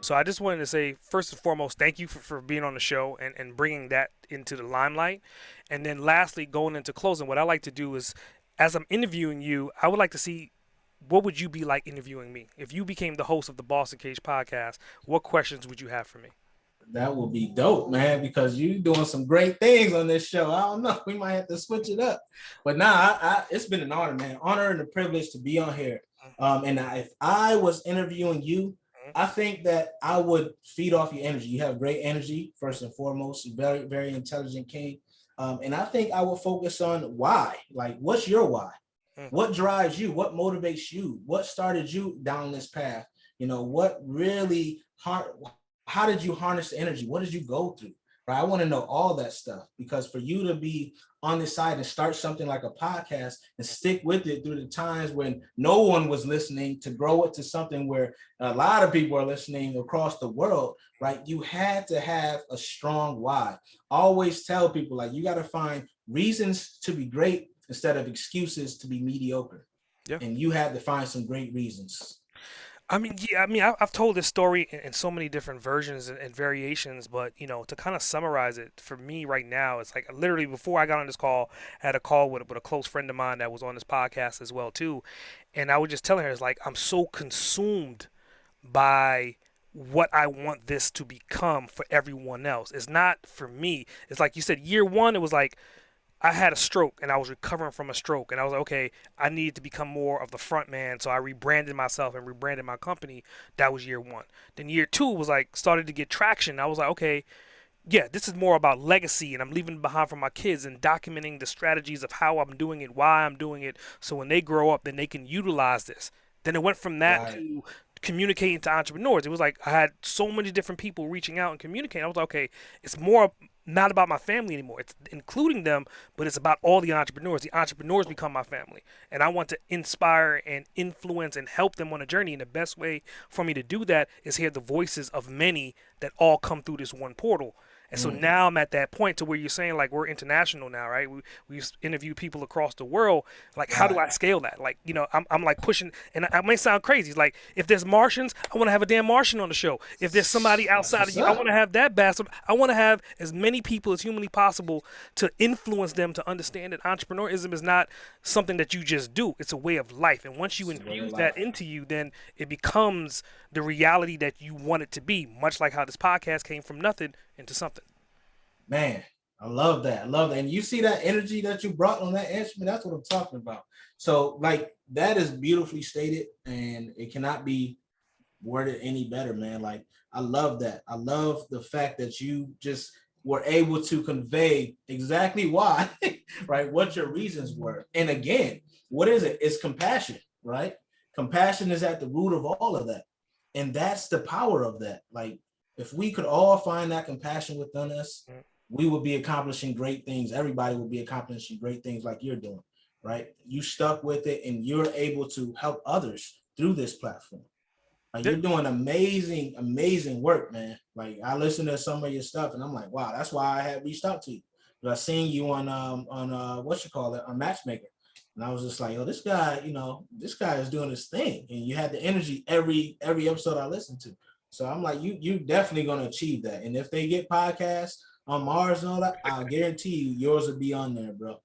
So I just wanted to say, first and foremost, thank you for being on the show and bringing that into the limelight. And then lastly, going into closing, what I like to do is, as I'm interviewing you, I would like to see what would you be like interviewing me? If you became the host of the Boss Uncaged podcast, what questions would you have for me? That would be dope, man, because you doing some great things on this show. I don't know. We might have to switch it up. But nah, it's been an honor, man. Honor and a privilege to be on here. If I was interviewing you, I think that I would feed off your energy. You have great energy, first and foremost. You're very, very intelligent king. And I think I will focus on why. Like, what's your why? What drives you? What motivates you? What started you down this path? What really how did you harness the energy? What did you go through? Right? I want to know all that stuff, because for you to be on this side and start something like a podcast and stick with it through the times when no one was listening, to grow it to something where a lot of people are listening across the world, right? You had to have a strong why. Always tell people, like, you got to find reasons to be great instead of excuses to be mediocre. Yeah. And you had to find some great reasons. I've told this story in so many different versions and variations, but to kind of summarize it for me right now, it's like literally before I got on this call, I had a call with a close friend of mine that was on this podcast as well too, and I was just telling her, it's like I'm so consumed by what I want this to become for everyone else. It's not for me. It's like you said, year one, it was like I had a stroke and I was recovering from a stroke, and I was like, okay, I needed to become more of the front man. So I rebranded myself and rebranded my company. That was year one. Then year two was like started to get traction. I was like, okay, yeah, this is more about legacy, and I'm leaving behind for my kids and documenting the strategies of how I'm doing it, why I'm doing it. So when they grow up, then they can utilize this. Then it went from that to communicating to entrepreneurs. It was like I had so many different people reaching out and communicating. I was like, okay, it's more not about my family anymore. It's including them, but it's about all the entrepreneurs. The entrepreneurs become my family, and I want to inspire and influence and help them on a journey. And the best way for me to do that is hear the voices of many that all come through this one portal. And so now I'm at that point to where you're saying, like, we're international now, right? We interview people across the world. Like, how do I scale that? Like, I'm like pushing, and I may sound crazy. It's like, if there's Martians, I want to have a damn Martian on the show. If there's somebody outside of you, I want to have that bastard. I want to have as many people as humanly possible to influence them to understand that entrepreneurism is not something that you just do. It's a way of life. And once you infuse that into you, then it becomes the reality that you want it to be, much like how this podcast came from nothing into something. Man, I love that. I love that. And you see that energy that you brought on that instrument? That's what I'm talking about. So, like, that is beautifully stated, and it cannot be worded any better, man. Like, I love that. I love the fact that you just were able to convey exactly why, right? What your reasons were. And again, what is it? It's compassion, right? Compassion is at the root of all of that. And that's the power of that. Like, if we could all find that compassion within us, we would be accomplishing great things. Everybody will be accomplishing great things like you're doing, right? You stuck with it, and you're able to help others through this platform. Like, you're doing amazing, amazing work, man. Like, I listen to some of your stuff, and I'm like, wow, that's why I had reached out to you. But I seen you on on Matchmaker. And I was just like, oh, this guy is doing his thing. And you had the energy every episode I listened to. So I'm like, you definitely gonna achieve that. And if they get podcasts on Mars and all that, I'll guarantee you yours will be on there, bro.